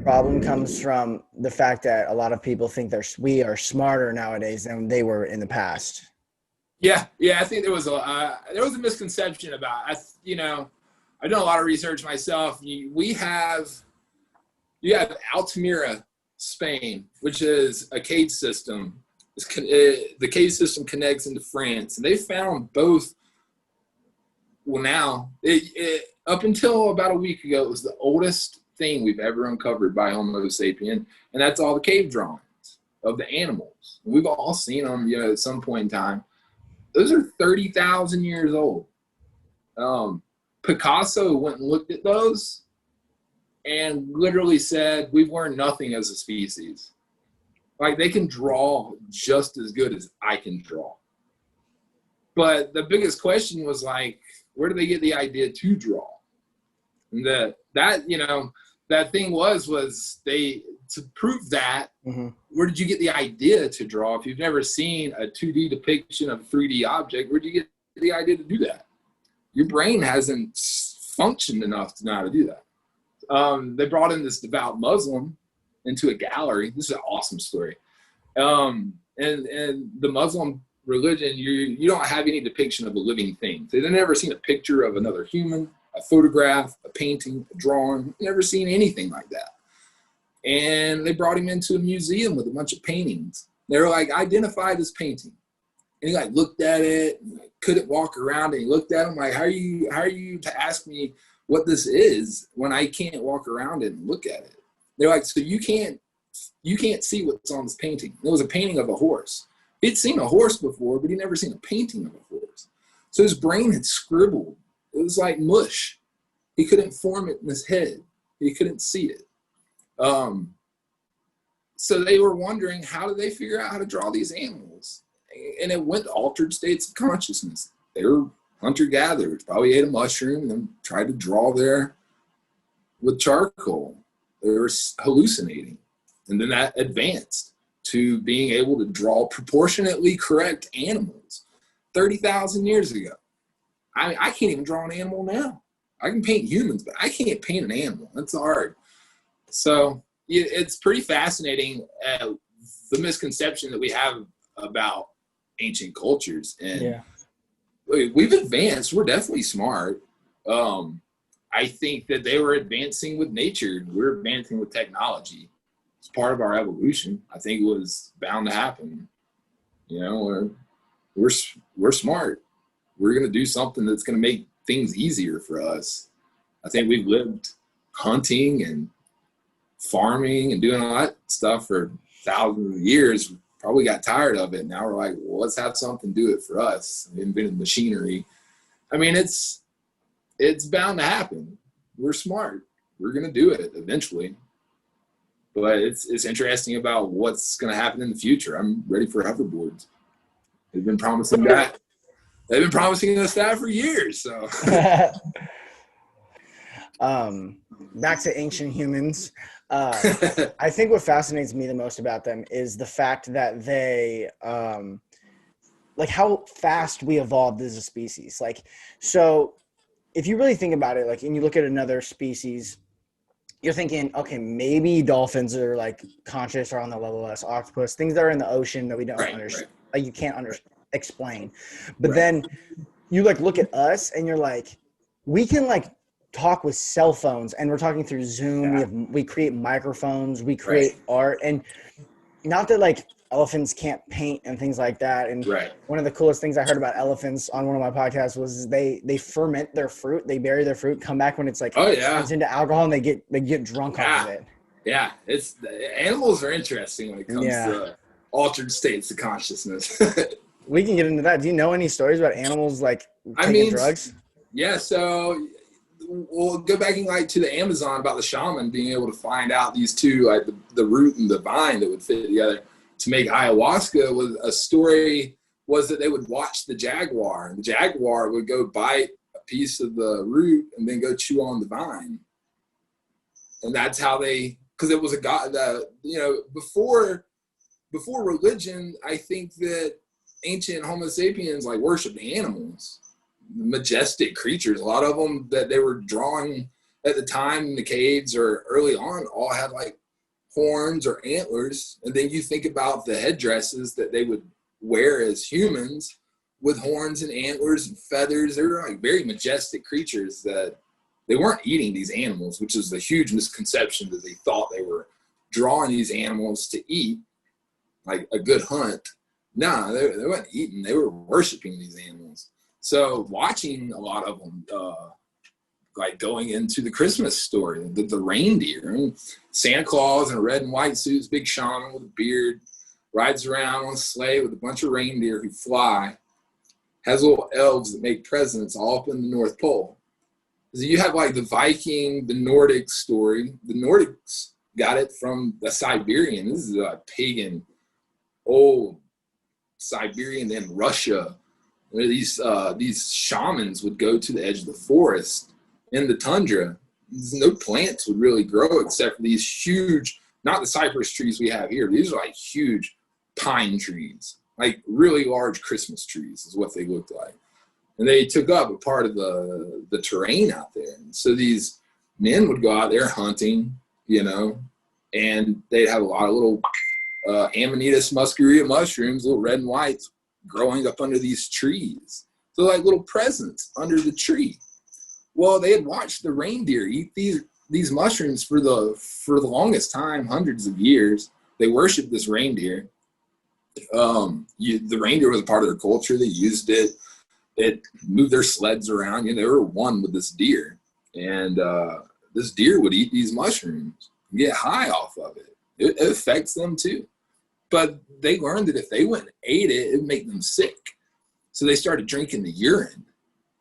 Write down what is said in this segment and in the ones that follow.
problem comes from the fact that a lot of people think we are smarter nowadays than they were in the past. Yeah, I think there was a misconception about, I've done a lot of research myself. You have Altamira, Spain, which is a cage system. The cage system connects into France, and they found both. Well, now, up until about a week ago, it was the oldest thing we've ever uncovered by Homo sapien, and that's all the cave drawings of the animals. We've all seen them, at some point in time. Those are 30,000 years old. Picasso went and looked at those and literally said, we've learned nothing as a species. Like, they can draw just as good as I can draw. But the biggest question was, like, where do they get the idea to draw? And that thing was they, to prove that, where did you get the idea to draw? If you've never seen a 2D depiction of a 3D object, where did you get the idea to do that? Your brain hasn't functioned enough to know how to do that. They brought in this devout Muslim into a gallery. This is an awesome story. And the Muslim religion, you don't have any depiction of a living thing. They've never seen a picture of another human, a photograph, a painting, a drawing. Never seen anything like that. And they brought him into a museum with a bunch of paintings. They were like, identify this painting. And he like looked at it, and couldn't walk around, and he looked at him like, how are you to ask me what this is when I can't walk around it and look at it? They're like, so you can't see what's on this painting. It was a painting of a horse. He'd seen a horse before, but he'd never seen a painting of a horse. So his brain had scribbled. It was like mush. He couldn't form it in his head. He couldn't see it. So they were wondering, how did they figure out how to draw these animals? And it went to altered states of consciousness. They were hunter-gatherers, probably ate a mushroom and then tried to draw there with charcoal. They were hallucinating. And then that advanced to being able to draw proportionately correct animals 30,000 years ago. I can't even draw an animal now. I can paint humans, but I can't paint an animal. That's hard. So it's pretty fascinating, the misconception that we have about ancient cultures. And we've advanced. We're definitely smart. I think that they were advancing with nature. We're advancing with technology. It's part of our evolution. I think it was bound to happen. We're smart. We're going to do something that's going to make things easier for us. I think we've lived hunting and farming and doing all that stuff for thousands of years. Probably got tired of it. Now we're like, well, let's have something do it for us. We invented machinery. I mean, it's bound to happen. We're smart. We're going to do it eventually. But it's interesting about what's going to happen in the future. I'm ready for hoverboards. They've been promising that. They've been promising us that for years. So, back to ancient humans. I think what fascinates me the most about them is the fact that they, like how fast we evolved as a species. Like, so if you really think about it, like, and you look at another species, you're thinking, okay, maybe dolphins are like conscious or on the level of us, octopus, things that are in the ocean that we don't understand, like you can't explain. But then you like look at us and you're like, we can like talk with cell phones, and we're talking through Zoom. We create microphones, we create art, and not that like elephants can't paint and things like that. And one of the coolest things I heard about elephants on one of my podcasts was they ferment their fruit, they bury their fruit, come back when it's like turns into alcohol, and they get drunk off of it. Yeah, animals are interesting when it comes to altered states of consciousness. We can get into that. Do you know any stories about animals like taking drugs? Yeah, so we'll go back to the Amazon about the shaman being able to find out these two, like the root and the vine that would fit together to make ayahuasca. Was a story was that they would watch the jaguar, and the jaguar would go bite a piece of the root and then go chew on the vine. And that's how because it was a god that, before religion, I think that ancient Homo sapiens like worshiped animals, majestic creatures. A lot of them that they were drawing at the time in the caves or early on all had like horns or antlers. And then you think about the headdresses that they would wear as humans with horns and antlers and feathers. They were like very majestic creatures that they weren't eating these animals, which is a huge misconception that they thought they were drawing these animals to eat, like a good hunt. No, they weren't eating. They were worshiping these animals. So watching a lot of them, like going into the Christmas story, the reindeer, and Santa Claus in a red and white suit, big shaman with a beard, rides around on a sleigh with a bunch of reindeer who fly, has little elves that make presents all up in the North Pole. So you have like the Viking, the Nordic story. The Nordics got it from the Siberian. This is a pagan, old Siberian and Russia, where these shamans would go to the edge of the forest in the tundra. No plants would really grow except for these huge, not the cypress trees we have here. These are like huge pine trees, like really large Christmas trees is what they looked like. And they took up a part of the terrain out there. And so these men would go out there hunting, you know, and they'd have a lot of little Amanita muscaria mushrooms, little red and whites, growing up under these trees. So like little presents under the tree. Well, they had watched the reindeer eat these mushrooms for the longest time, hundreds of years. They worshipped this reindeer. The reindeer was a part of their culture. They used it. It moved their sleds around. You know, they were one with this deer. And this deer would eat these mushrooms and get high off of it. It affects them too. But they learned that if they went and ate it, it would make them sick. So they started drinking the urine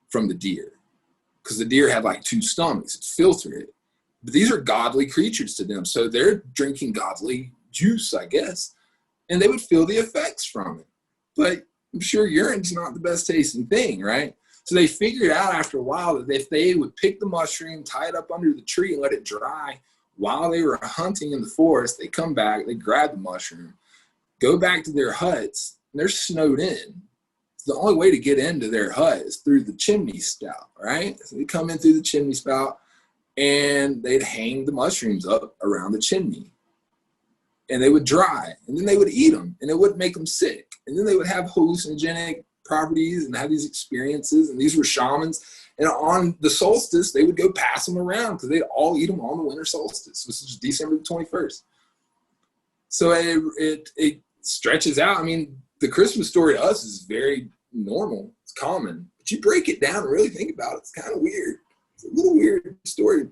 from the deer, because the deer had like two stomachs. It filtered it. But these are godly creatures to them. So they're drinking godly juice, I guess. And they would feel the effects from it. But I'm sure urine's not the best tasting thing, right? So they figured out after a while that if they would pick the mushroom, tie it up under the tree, and let it dry while they were hunting in the forest, they come back, they grab the mushroom, go back to their huts, and they're snowed in. The only way to get into their hut is through the chimney spout, right? So they come in through the chimney spout, and they'd hang the mushrooms up around the chimney. And they would dry, and then they would eat them, and it wouldn't make them sick. And then they would have hallucinogenic properties and have these experiences, and these were shamans. And on the solstice, they would go pass them around because they'd all eat them on the winter solstice, which is December the 21st. So it stretches out. I mean, the Christmas story to us is very normal. It's common. But you break it down and really think about it, it's kind of weird. It's a little weird story.